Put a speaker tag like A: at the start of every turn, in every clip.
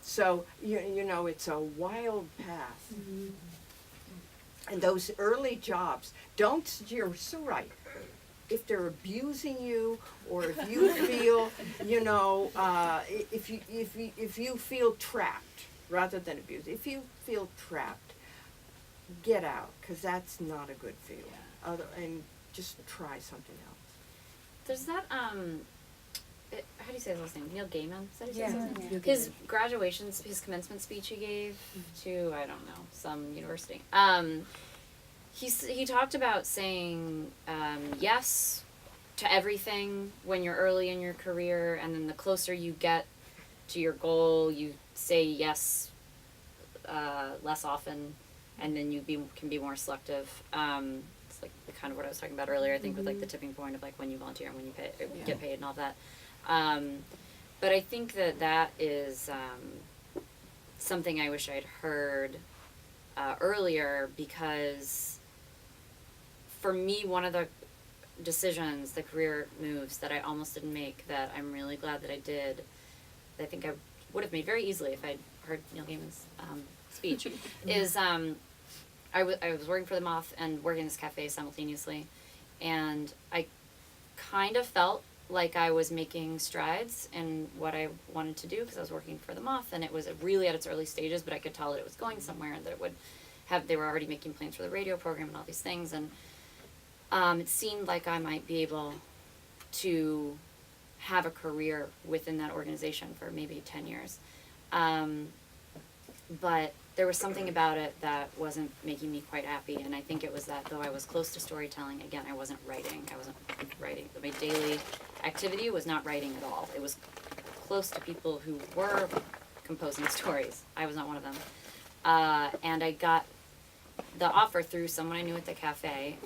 A: So, you know, it's a wild path. And those early jobs, you're so right. If they're abusing you, or if you feel, you know, if you feel trapped rather than abused, if you feel trapped, get out, because that's not a good feeling. And just try something else.
B: There's that, how do you say his last name? Neil Gaiman? Is that his name?
C: Yeah.
B: His his commencement speech he gave to, I don't know, some university. He talked about saying yes to everything when you're early in your career, and then the closer you get to your goal, you say yes less often, and then you can be more selective. It's like the kind of what I was talking about earlier, I think, with like the tipping point of like when you volunteer and when you get paid and all that. But I think that is something I wish I'd heard earlier, because for me, one of the decisions, the career moves that I almost didn't make, that I'm really glad that I did, that I think I would have made very easily if I'd heard Neil Gaiman's speech, is I was working for the Moth and working in this cafe simultaneously, and I kind of felt like I was making strides in what I wanted to do, because I was working for the Moth, and it was really at its early stages, but I could tell that it was going somewhere, and that it would they were already making plans for the radio program and all these things, and it seemed like I might be able to have a career within that organization for maybe 10 years. But there was something about it that wasn't making me quite happy, and I think it was that though I was close to storytelling, again, I wasn't writing. My daily activity was not writing at all. It was close to people who were composing stories. I was not one of them. And I got the offer through someone I knew at the cafe,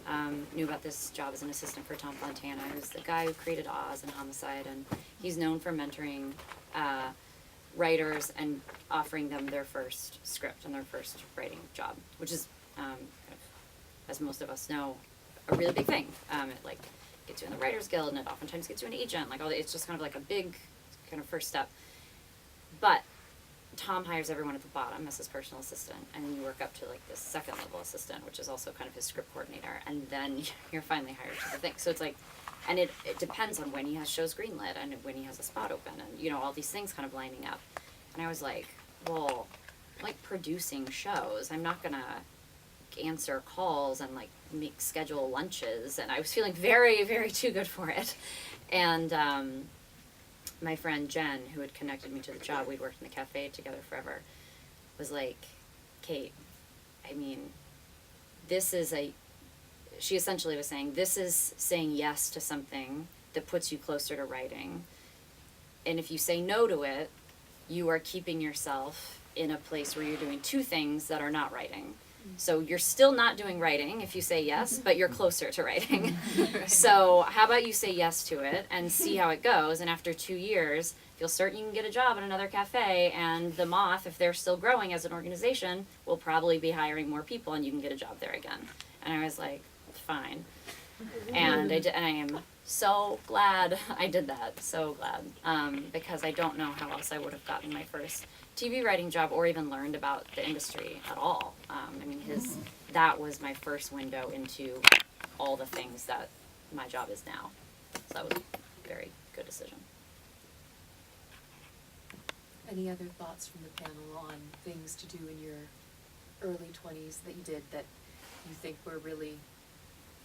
B: knew about this job as an assistant for Tom Fontana, who's the guy who created Oz and Homicide, and he's known for mentoring writers and offering them their first script and their first writing job, which is, as most of us know, a really big thing. It like gets you in the Writers Guild, and it oftentimes gets you an agent. Like it's just kind of like a big kind of first step. But Tom hires everyone at the bottom as his personal assistant, and then you work up to like this second level assistant, which is also kind of his script coordinator, and then you're finally hired to the thing. So it's like, and it depends on when he has shows greenlit and when he has a spot open, and you know, all these things kind of lining up. And I was like, well, I'm like producing shows, I'm not gonna answer calls and like schedule lunches, and I was feeling very, very too good for it. And my friend Jen, who had connected me to the job, we'd worked in the cafe together forever, was like, Kate, I mean, she essentially was saying, this is saying yes to something that puts you closer to writing. And if you say no to it, you are keeping yourself in a place where you're doing two things that are not writing. So you're still not doing writing if you say yes, but you're closer to writing. So how about you say yes to it and see how it goes, and after 2 years, feel certain you can get a job at another cafe, and the Moth, if they're still growing as an organization, will probably be hiring more people, and you can get a job there again. And I was like, fine. And I did, and I am so glad I did that, so glad, because I don't know how else I would have gotten my first TV writing job or even learned about the industry at all. I mean, that was my first window into all the things that my job is now. So that was a very good decision.
C: Any other thoughts from the panel on things to do in your early 20s that you did that you think were really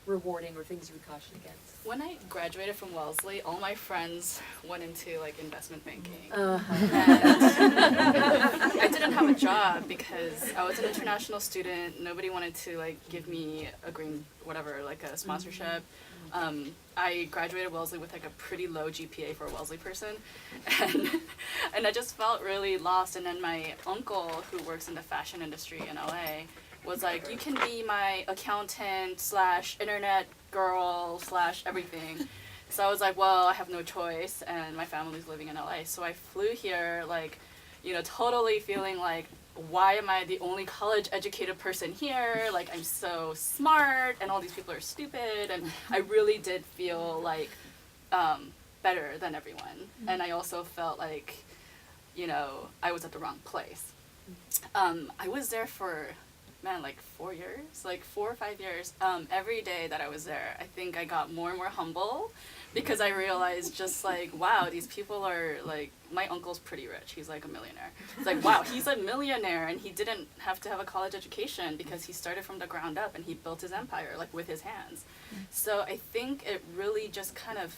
C: rewarding, or things you would caution against?
D: When I graduated from Wellesley, all my friends went into like investment banking.
C: Uh-huh.
D: And I didn't have a job because I was an international student. Nobody wanted to like give me a a sponsorship. I graduated Wellesley with like a pretty low GPA for a Wellesley person, and I just felt really lost. And then my uncle, who works in the fashion industry in LA, was like, you can be my accountant / internet girl / everything. So I was like, well, I have no choice, and my family's living in LA. So I flew here, like, you know, totally feeling like, why am I the only college-educated person here? Like, I'm so smart, and all these people are stupid, and I really did feel like better than everyone. And I also felt like, I was at the wrong place. I was there for, like 4 years, like 4 or 5 years. Every day that I was there, I think I got more and more humble because I realized just like, wow, these people are like, my uncle's pretty rich. He's like a millionaire. It's like, wow, he's a millionaire and he didn't have to have a college education because he started from the ground up and he built his empire like with his hands. So I think it really just kind of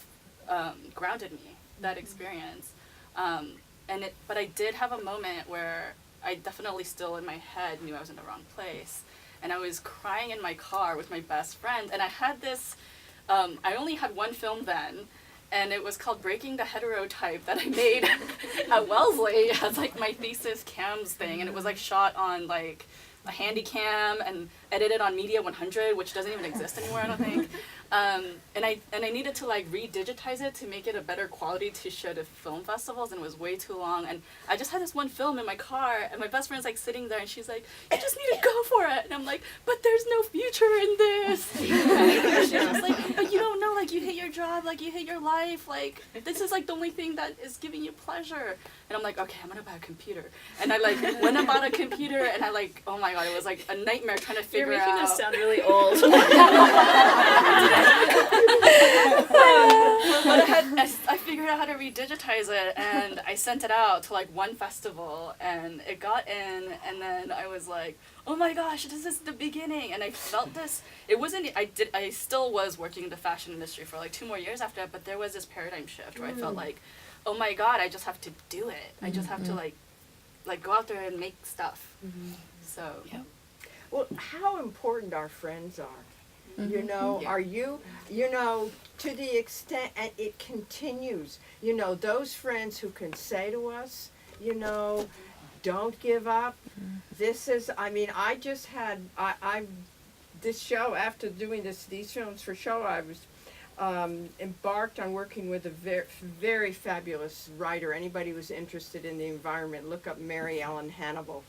D: grounded me, that experience. But I did have a moment where I definitely still in my head knew I was in the wrong place. And I was crying in my car with my best friend. And I had this, I only had one film then, and it was called Breaking the Heterotype that I made at Wellesley as like my thesis cams thing. And it was like shot on like a handy cam and edited on Media 100, which doesn't even exist anymore, I don't think. And I needed to like re-digitize it to make it a better quality to show to film festivals, and it was way too long. And I just had this one film in my car, and my best friend's like sitting there, and she's like, "You just need to go for it." And I'm like, "But there's no future in this." And she's just like, "But you don't know, like you hate your job, like you hate your life, like this is like the only thing that is giving you pleasure." And I'm like, "Okay, I'm gonna buy a computer." And I like went and bought a computer, and I like, oh my god, it was like a nightmare trying to figure out.
B: You're making this sound really old.
D: But I figured out how to redigitize it, and I sent it out to like one festival, and it got in, and then I was like, oh my gosh, this is the beginning. And I felt this, I still was working in the fashion industry for like 2 more years after that, but there was this paradigm shift where I felt like, oh my god, I just have to do it. I just have to like go out there and make stuff. So
A: Well, how important our friends are. You know, are you know, to the extent, and it continues, you know, those friends who can say to us, you know, don't give up. This is, I mean, I just had, this show, after doing these films for show, I was embarked on working with a very fabulous writer. Anybody who's interested in the environment, look up Mary Ellen Hannibal.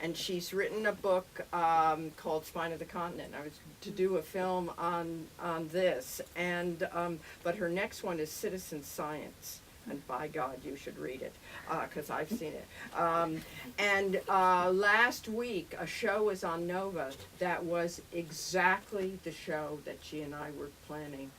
A: And she's written a book called Spine of the Continent. I was to do a film on this, and but her next one is Citizen Science, and by God, you should read it because I've seen it. And last week, a show was on Nova that was exactly the show that she and I were planning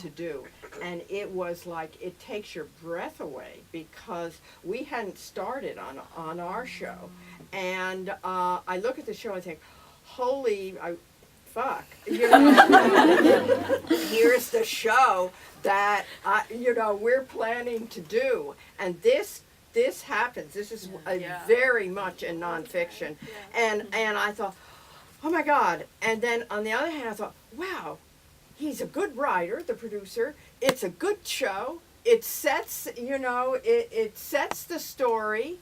A: to do, and it was like it takes your breath away because we hadn't started on our show, and I look at the show and think, holy fuck, you know, here's the show that you know we're planning to do, and this happens. This is very much in nonfiction, and I thought, oh my God, and then on the other hand I thought, wow. He's a good writer, the producer. It's a good show. It sets, you know, it sets the story.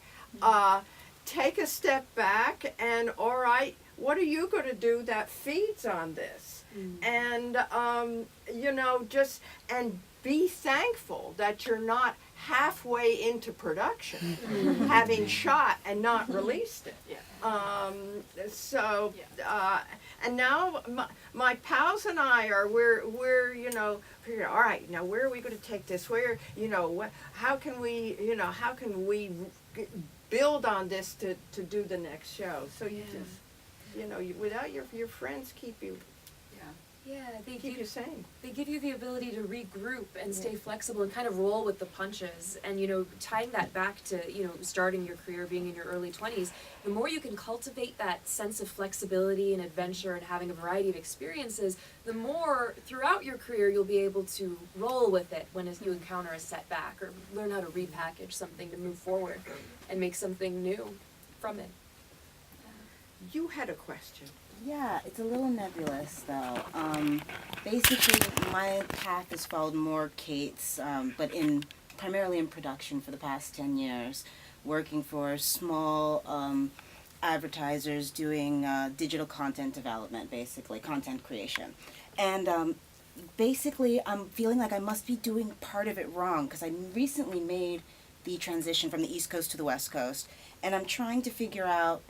A: Take a step back and, all right, what are you going to do that feeds on this? And, you know, just, and be thankful that you're not halfway into production, having shot and not released it. And now my pals and I are we're you know, figuring, all right, now where are we going to take this? Where, you know, how can we build on this to do the next show? So you just, you know, without your friends keep you.
C: They
A: Keep you sane.
C: They give you the ability to regroup and stay flexible and kind of roll with the punches. And, you know, tying that back to, you know, starting your career, being in your early 20s, the more you can cultivate that sense of flexibility and adventure and having a variety of experiences, the more throughout your career you'll be able to roll with it when you encounter a setback or learn how to repackage something to move forward and make something new from it.
A: You had a question.
E: Yeah, it's a little nebulous though. Basically, my path has followed more Kate's, but primarily in production for the past 10 years, working for small advertisers doing digital content development, basically, content creation. And basically, I'm feeling like I must be doing part of it wrong because I recently made the transition from the East Coast to the West Coast, and I'm trying to figure out,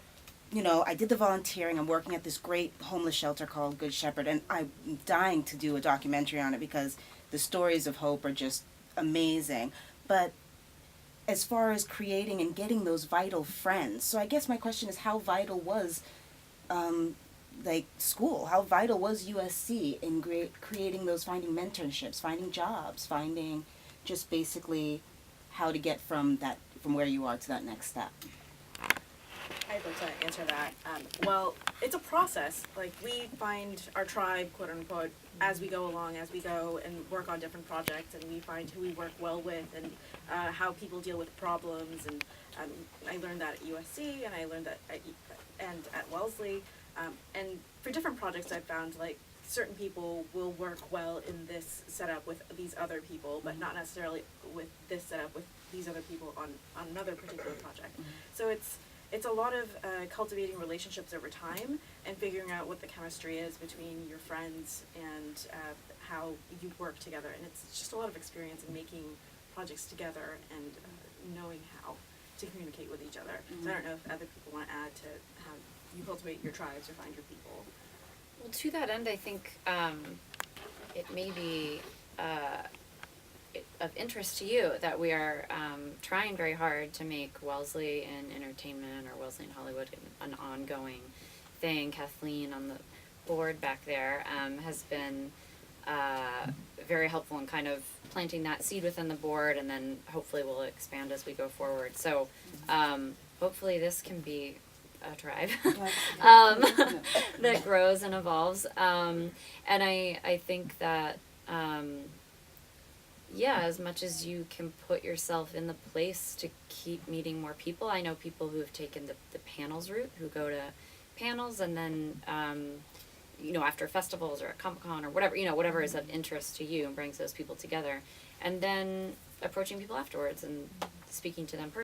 E: you know, I did the volunteering. I'm working at this great homeless shelter called Good Shepherd, and I'm dying to do a documentary on it because the stories of hope are just amazing. But as far as creating and getting those vital friends. So I guess my question is, how vital was like school? How vital was USC in creating those, finding mentorships, finding jobs, finding just basically how to get from where you are to that next step?
F: I'd like to answer that. Well, it's a process. Like, we find our tribe, quote unquote, as we go along, as we go and work on different projects, and we find who we work well with and how people deal with problems. And I learned that at USC, and I learned that at Wellesley. And for different projects, I've found, like, certain people will work well in this setup with these other people, but not necessarily with this setup with these other people on another particular project. So it's a lot of cultivating relationships over time and figuring out what the chemistry is between your friends and how you work together. And it's just a lot of experience in making projects together and knowing how to communicate with each other. So I don't know if other people want to add to how you cultivate your tribes or find your people.
B: Well, to that end, I think it may be of interest to you that we are trying very hard to make Wellesley in entertainment, or Wellesley in Hollywood, an ongoing thing. Kathleen on the board back there has been very helpful in kind of planting that seed within the board, and then hopefully we'll expand as we go forward. So hopefully this can be a tribe that grows and evolves. And I think that yeah, as much as you can put yourself in the place to keep meeting more people. I know people who have taken the panels route, who go to panels and then you know, after festivals or at Comic-Con or whatever, you know, whatever is of interest to you and brings those people together, and then approaching people afterwards and speaking to them personally.